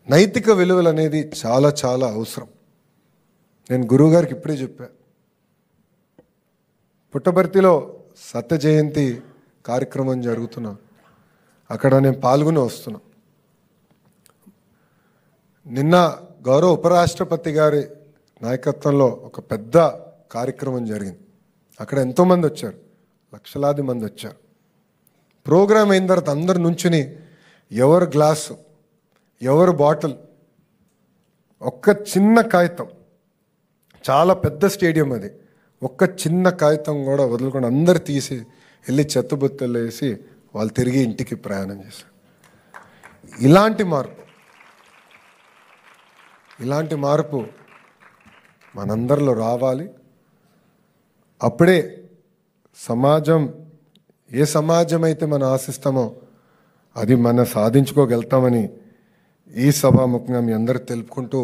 నైతిక విలువలు అనేది చాలా చాలా అవసరం. నేను గురువుగారికి ఇప్పుడే చెప్పా, పుట్టపర్తిలో సత్య జయంతి కార్యక్రమం జరుగుతున్నా, అక్కడ నేను పాల్గొని వస్తున్నా. నిన్న గౌరవ ఉపరాష్ట్రపతి గారి నాయకత్వంలో ఒక పెద్ద కార్యక్రమం జరిగింది. అక్కడ ఎంతోమంది వచ్చారు, లక్షలాది మంది వచ్చారు. ప్రోగ్రాం అయిన తర్వాత అందరు నుంచుని ఎవరు గ్లాసు, ఎవరు బాటిల్, ఒక్క చిన్న కాగితం, చాలా పెద్ద స్టేడియం అది, ఒక్క చిన్న కాగితం కూడా వదులుకొని అందరు తీసి వెళ్ళి చెత్తబుత్తలు వేసి వాళ్ళు తిరిగి ఇంటికి ప్రయాణం చేశారు. ఇలాంటి మార్పు మనందరిలో రావాలి. అప్పుడే సమాజం, ఏ సమాజం అయితే మనం ఆశిస్తామో అది మనం సాధించుకోగలుగుతామని ఈ సభాముఖంగా మీ అందరూ తెలుపుకుంటూ